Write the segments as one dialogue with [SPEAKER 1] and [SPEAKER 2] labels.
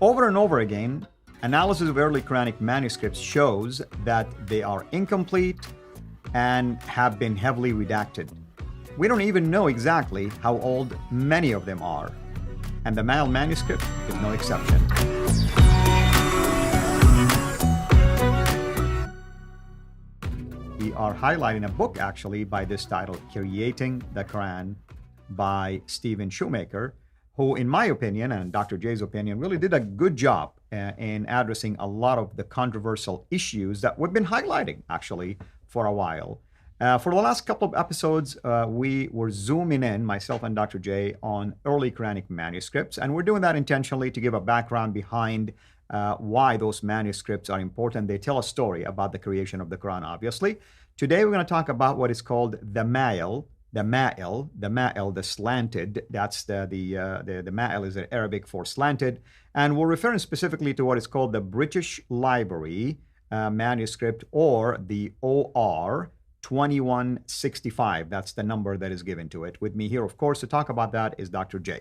[SPEAKER 1] Over and over again, analysis of early Quranic manuscripts shows that they are incomplete and have been heavily redacted. We don't even know exactly how old many of them are, and the Ma'al manuscript is no exception. We are highlighting a book actually by this title, Creating the Quran, by Stephen Shoemaker, who, in my opinion, and Dr. J's opinion, really did a good job in addressing a lot of the controversial issues that we've been highlighting actually for a while. For the last couple of episodes, we were zooming in, myself and Dr. J, on early Quranic manuscripts, and we're doing that intentionally to give a background behind why those manuscripts are important. They tell a story about the creation of the Quran, obviously. Today, we're going to talk about what is called the Ma'al, the slanted. That's the Ma'al is Arabic for slanted, and we're referring specifically to what is called the British Library manuscript, or the OR 2165. That's the number that is given to it. With me here, of course, to talk about that is Dr. J.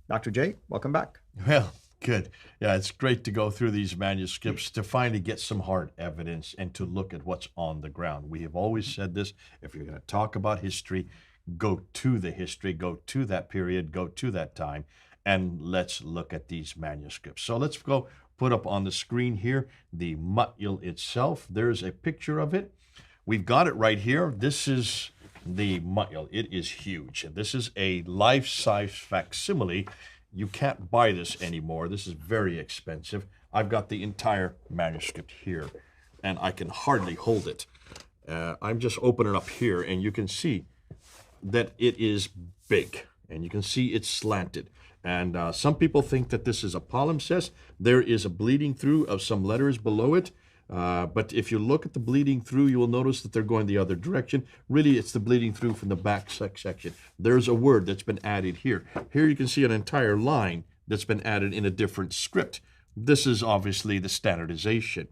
[SPEAKER 1] Dr. J, welcome back.
[SPEAKER 2] Well, good. Yeah, it's great to go through these manuscripts to finally get some hard evidence and to look at what's on the ground. We have always said this: if you're going to talk about history, go to the history, go to that period, go to that time, and let's look at these manuscripts. So let's go put up on the screen here the Ma'al itself. There's a picture of it. We've got it right here. This is the Ma'al. It is huge. This is a life-size facsimile. You can't buy this anymore. This is very expensive. I've got the entire manuscript here, and I can hardly hold it. I'm just opening up here, and you can see that it is big, and you can see it's slanted. And some people think that this is a palimpsest. There is a bleeding through of some letters below it. But if you look at the bleeding through, you will notice that they're going the other direction. Really, it's the bleeding through from the back section. There's a word that's been added here. Here you can see an entire line that's been added in a different script. This is obviously the standardization.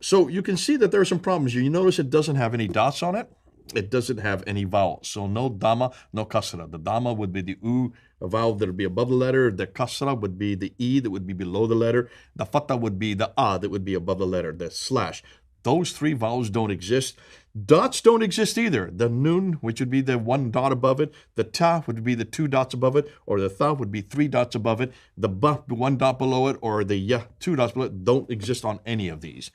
[SPEAKER 2] So you can see that there are some problems here. You notice it doesn't have any dots on it. It doesn't have any vowels. So no dhamma, no kasra. The dhamma would be the u, a vowel that would be above the letter. The kasra would be the e that would be below the letter. The fatha would be the a that would be above the letter, the slash. Those three vowels don't exist. Dots don't exist either. The nun, which would be the one dot above it. The ta would be the two dots above it. Or the tha would be three dots above it. The ba, one dot below it. Or the ya, two dots below it, don't exist on any of these.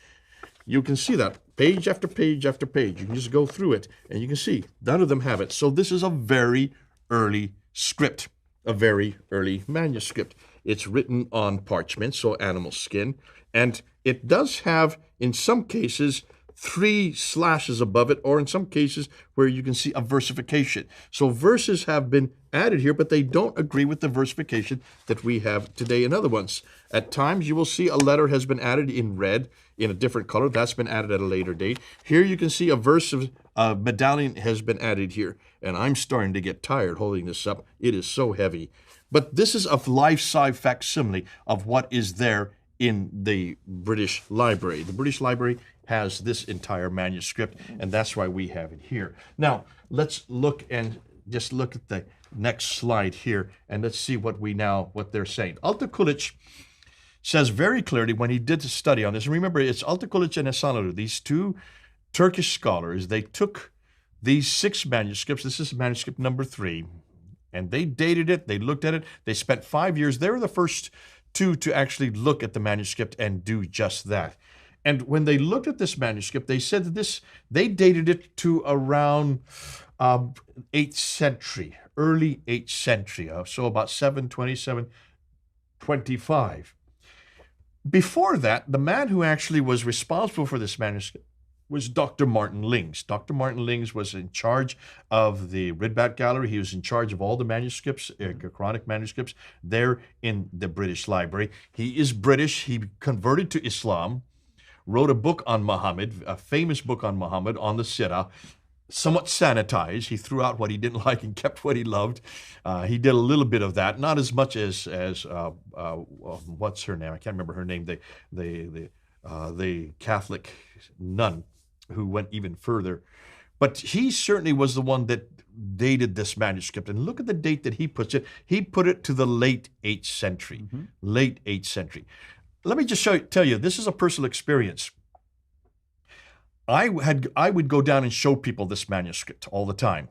[SPEAKER 2] You can see that page after page after page. You can just go through it, and you can see none of them have it. So this is a very early script, a very early manuscript. It's written on parchment, so animal skin, and it does have, in some cases, 3 slashes above it, or in some cases where you can see a versification. So verses have been added here, but they don't agree with the versification that we have today in other ones. At times, you will see a letter has been added in red in a different color. That's been added at a later date. Here you can see a verse of medallion has been added here, and I'm starting to get tired holding this up. It is so heavy. But this is a life-size facsimile of what is there in the British Library. The British Library has this entire manuscript, and that's why we have it here. Now, let's look and just look at the next slide here, and let's see what they're saying. Altıkılıç says very clearly when he did the study on this, and remember, it's Altıkılıç and Esanolu, these two Turkish scholars. They took these 6 manuscripts. This is manuscript number 3, and they dated it. They looked at it. They spent 5 years. They were the first 2 to actually look at the manuscript and do just that. And when they looked at this manuscript, they said that they dated it to around 8th century, early 8th century, so about 727, 25. Before that, the man who actually was responsible for this manuscript was Dr. Martin Lings. Dr. Martin Lings was in charge of the Rydberg Gallery. He was in charge of all the manuscripts, Quranic manuscripts, there in the British Library. He is British. He converted to Islam, wrote a book on Muhammad, a famous book on Muhammad, on the Sirah, somewhat sanitized. He threw out what he didn't like and kept what he loved. He did a little bit of that, not as much as what's her name? I can't remember her name. The Catholic nun who went even further But he certainly was the one that dated this manuscript. And look at the date that he puts it. He put it to the late 8th century. Late 8th century. Let me just tell you, this is a personal experience. I would go down and show people this manuscript all the time.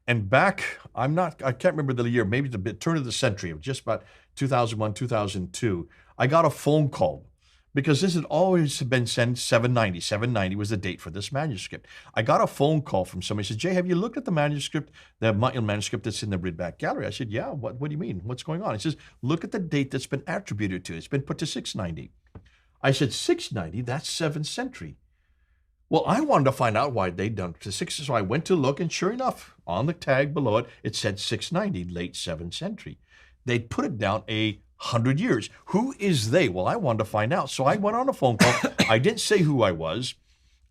[SPEAKER 2] And back, I can't remember the year, maybe the turn of the century, just about 2001, 2002, I got a phone call because this had always been sent 790. 790 was the date for this manuscript. I got a phone call from somebody who said, Jay, have you looked at the manuscript, the manuscript that's in the Ridback Gallery? I said, yeah, what do you mean? What's going on? He says, look at the date that's been attributed to it. It's been put to 690. I said, 690? That's 7th century. Well, I wanted to find out why they'd done it to 6, so I went to look, and sure enough, on the tag below it, it said 690, late 7th century. They'd put it down 100 years. Who is they? Well, I wanted to find out, so I went on a phone call. I didn't say who I was.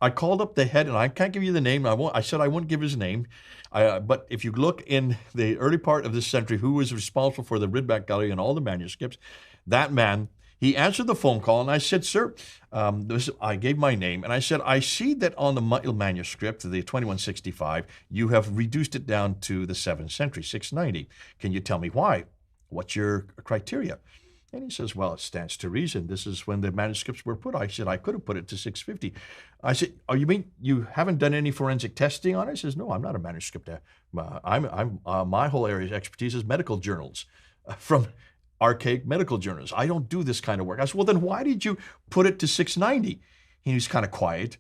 [SPEAKER 2] I called up the head, and I can't give you the name. I said I wouldn't give his name. But if you look in the early part of this century, who was responsible for the Ridback Gallery and all the manuscripts, that man, he answered the phone call, and I said, sir, I gave my name, and I said, I see that on the manuscript, the 2165, you have reduced it down to the 7th century, 690. Can you tell me why? What's your criteria? And he says, well, it stands to reason. This is when the manuscripts were put. I said, I could have put it to 650. I said, oh, you mean you haven't done any forensic testing on it? He says, no, I'm not a manuscript. My whole area of expertise is medical journals from archaic medical journals. I don't do this kind of work. I said, well, then why did you put it to 690? He was kind of quiet.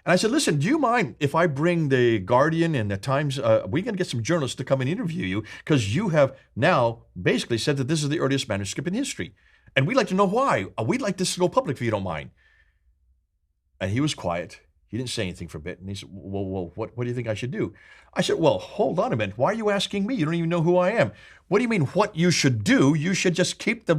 [SPEAKER 2] And I said, listen, do you mind if I bring the Guardian and the Times? We can get some journalists to come and interview you because you have now basically said that this is the earliest manuscript in history. And we'd like to know why. We'd like this to go public if you don't mind. And he was quiet. He didn't say anything for a bit. And he said, well, what do you think I should do? I said, well, hold on a minute. Why are you asking me? You don't even know who I am. What do you mean what you should do? You should just keep the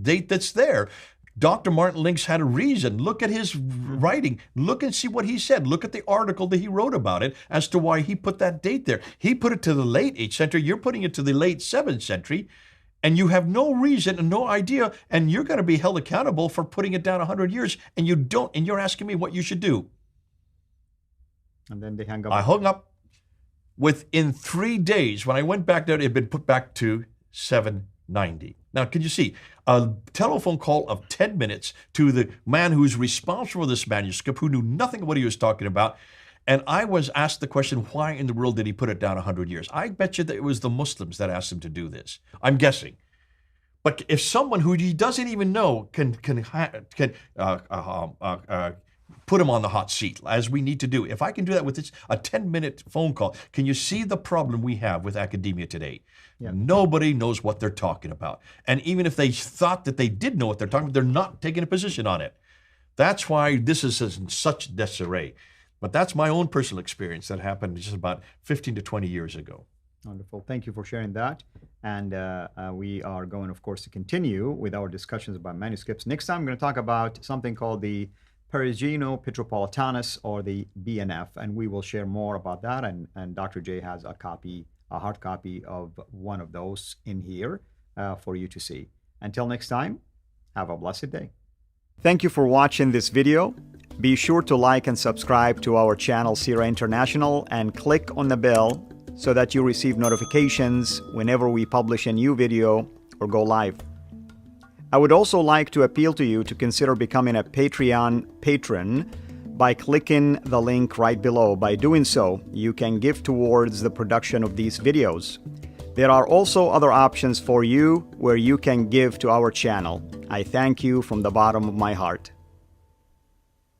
[SPEAKER 2] date that's there. Dr. Martin Links had a reason. Look at his writing. Look and see what he said. Look at the article that he wrote about it as to why he put that date there. He put it to the late 8th century. You're putting it to the late 7th century. And you have no reason and no idea. And you're going to be held accountable for putting it down 100 years. And you don't. And you're asking me what you should do.
[SPEAKER 1] And then they hung up.
[SPEAKER 2] I hung up. Within 3 days, when I went back there, it had been put back to 790. Now, can you see a telephone call of 10 minutes to the man who's responsible for this manuscript, who knew nothing of what he was talking about? And I was asked the question, why in the world did he put it down 100 years? I bet you that it was the Muslims that asked him to do this. I'm guessing. But if someone who he doesn't even know can put him on the hot seat, as we need to do. If I can do that with this, a 10-minute phone call, can you see the problem we have with academia today? Yeah. Nobody knows what they're talking about. And even if they thought that they did know what they're talking about, they're not taking a position on it. That's why this is in such disarray. But that's my own personal experience that happened just about 15 to 20 years ago.
[SPEAKER 1] Wonderful. Thank you for sharing that. And we are going, of course, to continue with our discussions about manuscripts. Next time, I'm going to talk about something called the Perugino Petropolitanus, or the BNF, and we will share more about that. And Dr. J has a hard copy of one of those in here for you to see. Until next time, have a blessed day. Thank you for watching this video. Be sure to like and subscribe to our channel, CIRA International, and click on the bell so that you receive notifications whenever we publish a new video or go live. I would also like to appeal to you to consider becoming a Patreon patron by clicking the link right below. By doing so, you can give towards the production of these videos. There are also other options for you where you can give to our channel. I thank you from the bottom of my heart.